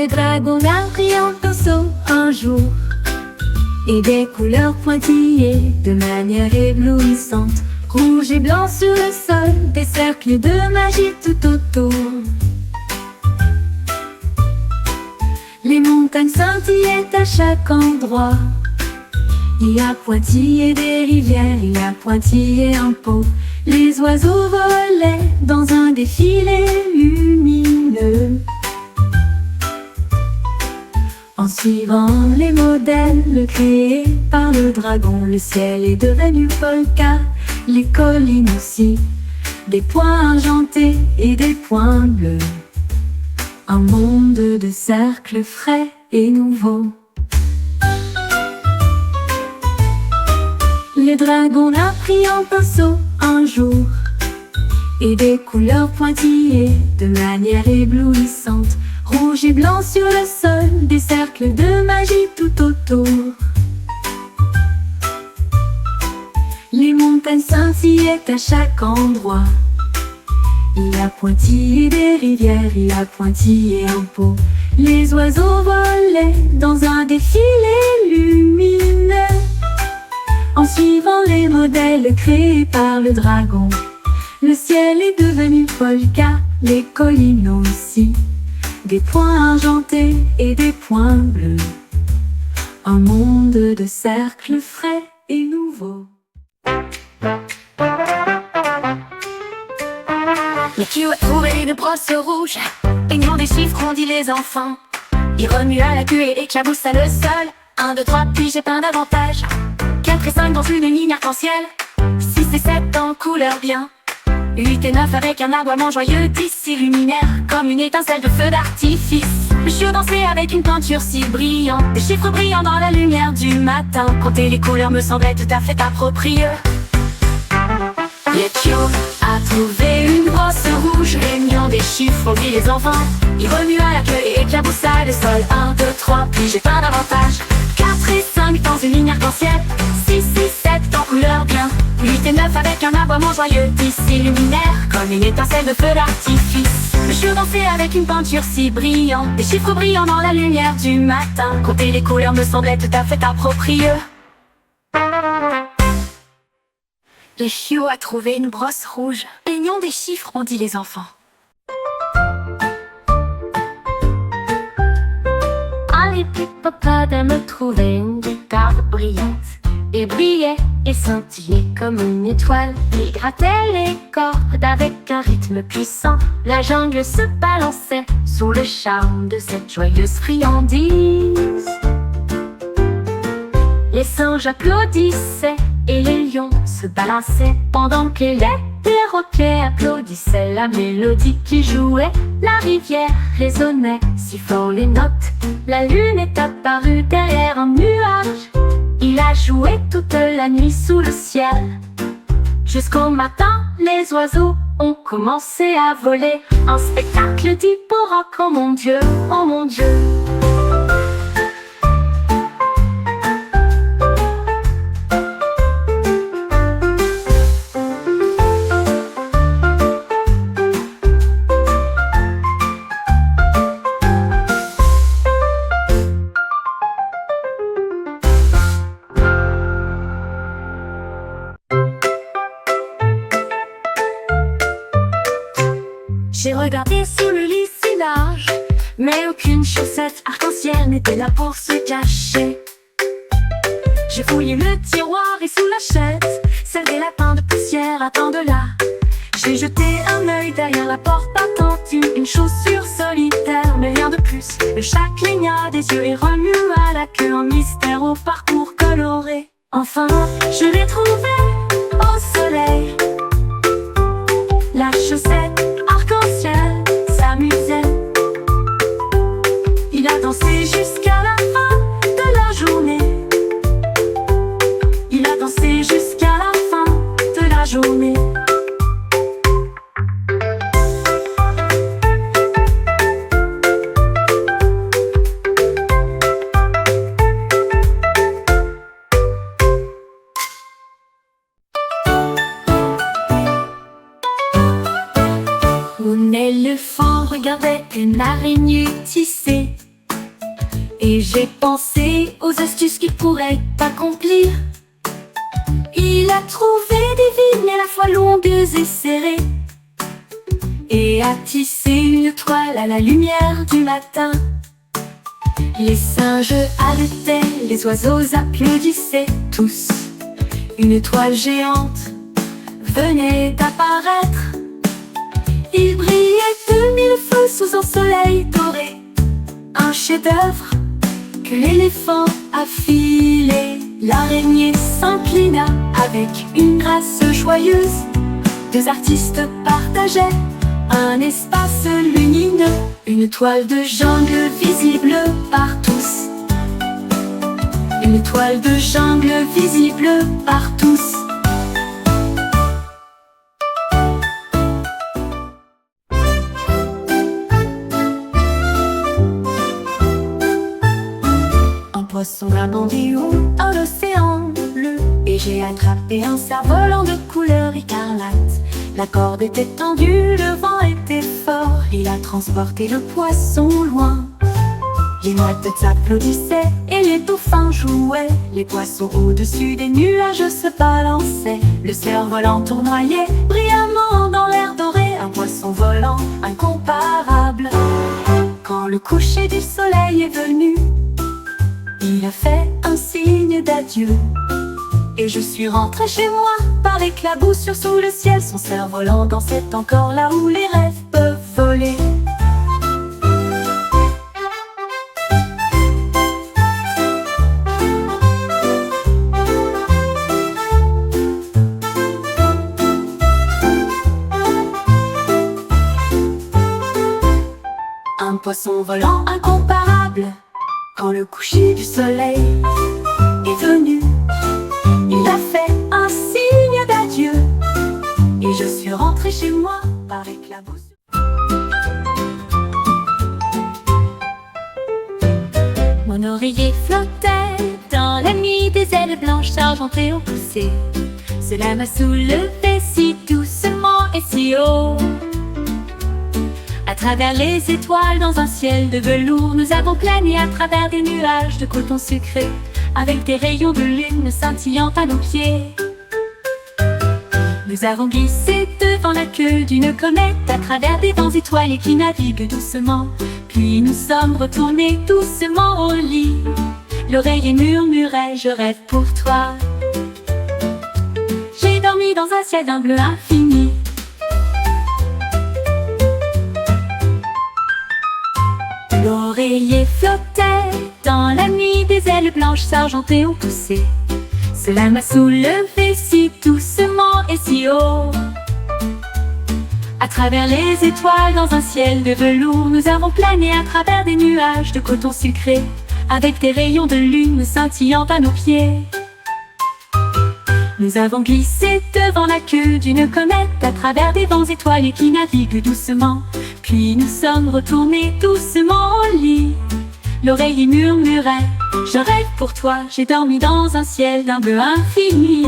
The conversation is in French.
Les dragons appris en pinceau un jour, et des couleurs pointillées de manière éblouissante. Rouge et blanc sur le sol, des cercles de magie tout autour. Les montagnes scintillaient à chaque endroit. Il y a pointillé des rivières, il y a pointillé un pot. Les oiseaux volaient dans un défilé lumineux. En suivant les modèles créés par le dragon, le ciel est devenu polka, les collines aussi, des points argentés et des points bleus. Un monde de cercles frais et nouveaux. Les dragons appris en pinceau un jour, et des couleurs pointillées de manière éblouissante. Rouge et blanc sur le sol, des cercles de magie tout autour. Les montagnes scintillaient à chaque endroit. Il y a pointillé des rivières, il y a pointillé un pot. Les oiseaux volaient dans un défilé lumineux. En suivant les modèles créés par le dragon, le ciel est devenu polka, les collines aussi, des points argentés et des points bleus. Un monde de cercles frais et nouveaux. Mais tu as trouvé une brosse rouge, peignant des chiffres, on dit les enfants. Il remue à la queue et éclaboussa le sol. 1, 2, 3, puis j'ai peint davantage. 4 et 5 dans une ligne arc-en-ciel. 6 et 7 en couleur bien. 8 et 9 avec un aboiement joyeux. 10 illuminaires comme une étincelle de feu d'artifice. Le chiot dansait avec une peinture si brillante, des chiffres brillants dans la lumière du matin. Compter les couleurs me semblait tout à fait approprié. Yetio a trouvé une brosse rouge, réunion des chiffres, on dit les enfants. Il remua la queue et éclaboussa le sol. 1, 2, 3, puis j'ai peint davantage. 4 et 5 dans une ligne arc-en-ciel. 6 et 7 en couleur bien. 8 et 9 avec un aboiement joyeux. 10 illuminaires comme une étincelle de feu d'artifice. Le chiot dansait avec une peinture si brillante, des chiffres brillants dans la lumière du matin. Compter les couleurs me semblait tout à fait approprié. Le chiot a trouvé une brosse rouge, peignant des chiffres, on dit les enfants. Allez, petit papa, de me trouver une guitare brillante. Et brillait et scintillait comme une étoile. Il grattait les cordes avec un rythme puissant. La jungle se balançait sous le charme de cette joyeuse friandise. Les singes applaudissaient et les lions se balançaient, pendant que les perroquets applaudissaient la mélodie qui jouait. La rivière résonnait, sifflant les notes. La lune est apparue derrière un nuage. Il a joué toute la nuit sous le ciel. Jusqu'au matin, les oiseaux ont commencé à voler. Un spectacle d'hippo-rock, oh mon Dieu, oh mon Dieu. J'ai regardé sous le lissinage, mais aucune chaussette arc-en-ciel n'était là pour se cacher. J'ai fouillé le tiroir et sous la chaise, celle des lapins de poussière attendent là. J'ai jeté un œil derrière la porte attendue, une chaussure solitaire, mais rien de plus. Le chat cligna des yeux et remua la queue, un mystère au parcours coloré. Enfin, je l'ai trouvé au soleil. La chaussette arc-en-ciel s'amusait. Il a dansé jusqu'à la fin de la journée. Il a dansé jusqu'à la fin de la journée. Un éléphant regardait une araignée tisser Et j'ai pensé aux astuces qu'il pourrait accomplir. Il a trouvé des vignes à la fois longues et serrées, et a tissé une toile à la lumière du matin. Les singes arrêtaient, les oiseaux applaudissaient tous. Une toile géante venait d'apparaître. Il brillait de mille feux sous un soleil doré, un chef-d'œuvre que l'éléphant a filé. L'araignée s'inclina avec une grâce joyeuse. Deux artistes partageaient un espace lumineux, une toile de jungle visible par tous. Une toile de jungle visible par tous. Un poisson a bondi dans l'océan bleu, et j'ai attrapé un cerf-volant de couleur écarlate. La corde était tendue, le vent était fort, il a transporté le poisson loin. Les mouettes applaudissaient et les dauphins jouaient. Les poissons au-dessus des nuages se balançaient. Le cerf-volant tournoyait brillamment dans l'air doré. Un poisson volant incomparable. Quand le coucher du soleil est venu, il a fait un signe d'adieu. Et je suis rentrée chez moi par l'éclaboussure sous le ciel. Son cerf-volant dansait encore là où les rêves peuvent voler. Un poisson volant incomparable. Quand le coucher du soleil est venu, il a fait un signe d'adieu. Et je suis rentrée chez moi par éclaboussure. Mon oreiller flottait dans la nuit, des ailes blanches argentées au poussé. Cela m'a soulevé si doucement et si haut. À travers les étoiles dans un ciel de velours, nous avons plané à travers des nuages de coton sucré, avec des rayons de lune scintillant à nos pieds. Nous avons glissé devant la queue d'une comète, à travers des vents étoilés qui naviguent doucement. Puis nous sommes retournés doucement au lit. L'oreiller murmurait: je rêve pour toi. J'ai dormi dans un ciel d'un bleu infini. L'oreiller flottait dans la nuit, des ailes blanches argentées ont poussé. Cela m'a soulevé si doucement et si haut. À travers les étoiles dans un ciel de velours, nous avons plané à travers des nuages de coton sucré, avec des rayons de lune scintillant à nos pieds. Nous avons glissé devant la queue d'une comète, à travers des vents étoilés qui naviguent doucement. Puis nous sommes retournés doucement au lit. L'oreiller murmurait: je rêve pour toi. J'ai dormi dans un ciel d'un bleu infini.